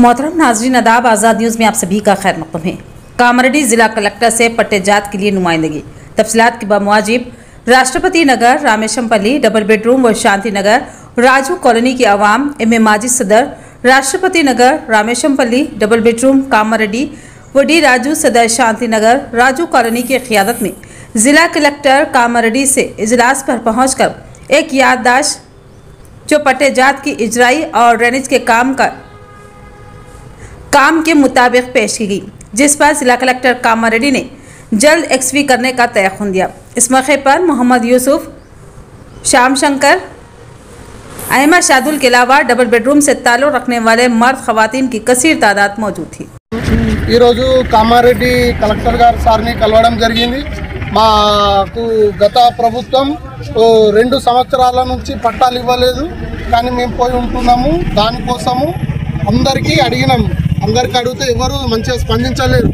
मोहतरम नाजरीन अदाब आज़ाद न्यूज़ में आप सभी का खैर मक़दम है। कामारेड्डी जिला कलेक्टर से पट्टे जात के लिए नुमाइंदगी तफसीलात के बमुआजिब राष्ट्रपति नगर, रामेशमपल्ली, डबल बेडरूम व शांति नगर, राजू कॉलोनी की आवाम, एम माजिद सदर, राष्ट्रपति नगर, रामेशमपल्ली, डबल बेडरूम, कामारेड्डी व डी राजू सदर, शांति नगर, राजू कॉलोनी की क़ियादत में जिला कलेक्टर कामारेड्डी से इजलास पर पहुँचकर एक याददाश्त जो पट्टे जात की इजराई और ड्रेनेज के काम के मुताबिक पेश की गई, जिस पर जिला कलेक्टर कामारेड्डी ने जल्द एक्सवी करने का तयख्खुन दिया। इस मौके पर मोहम्मद यूसुफ, श्याम शंकर, अहमद शादुल के अलावा डबल बेडरूम से ताल्लुक़ रखने वाले मर्द खवातीन की कसीर तादाद मौजूद थी। कामारेड्डी कलेक्टर गाరు సార్ని కలవడం జరిగింది। మాకు గత ప్రభుత్వం 2 సంవత్సరాల నుంచి పట్టాలు ఇవ్వలేదు, కానీ మేము పోయి ఉంటున్నాము। దానికోసము అందరికీ అడిగినాము, అందరికీ అడిగితే ఎవరు మంచిగా స్పందించలేరు।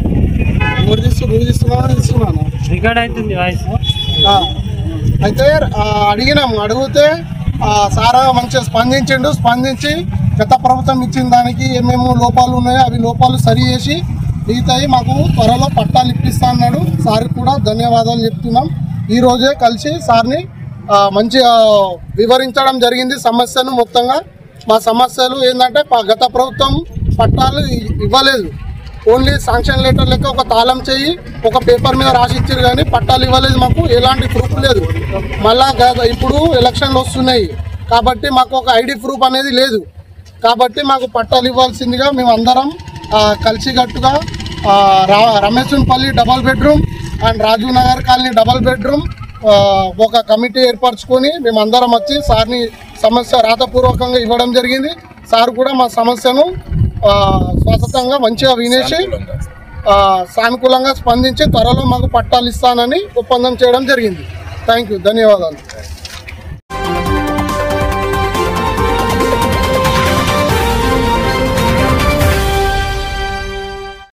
అయితే అడిగినాము, అడిగితే సారా మంచిగా స్పందించి గత ప్రభుత్వం ఇచ్చిన దానికి ఏమేమో లోపాలు ఉన్నాయో అవి లోపాలు సరి చేసి మిగతాయి మాకు త్వరలో పట్టాలు ఇప్పిస్తా అన్నాడు। సార్ కూడా ధన్యవాదాలు చెప్తున్నాం। ఈ రోజే కలిసి సార్ని మంచిగా వివరించడం జరిగింది సమస్యను మొత్తంగా। మా సమస్యలు ఏంటంటే గత ప్రభుత్వం పట్టాలు ఇవ్వలేదు, ఓన్లీ శాంక్షన్ లెటర్ లెక్క ఒక తాళం చేయి ఒక పేపర్ మీద రాసి ఇచ్చారు, కానీ పట్టాలు ఇవ్వలేదు, మాకు ఎలాంటి ప్రూఫ్ లేదు। మళ్ళా ఇప్పుడు ఎలక్షన్లు వస్తున్నాయి కాబట్టి మాకు ఒక ఐడి ప్రూఫ్ అనేది లేదు, కాబట్టి మాకు పట్టాలు ఇవ్వాల్సిందిగా మేము అందరం కలిసికట్టుగా Rameshampalli double bedroom and Raju Nagar colony double bedroom ఒక కమిటీ ఏర్పరచుకొని మేము అందరం వచ్చి సార్ని సమస్య రాతపూర్వకంగా ఇవ్వడం జరిగింది। సార్ కూడా మా సమస్యను స్వతంత్రంగా మంచిగా వినేసి సానుకూలంగా స్పందించి త్వరలో మాకు పట్టాలు ఇస్తానని ఒప్పందం చేయడం జరిగింది। థ్యాంక్ యూ, ధన్యవాదాలు।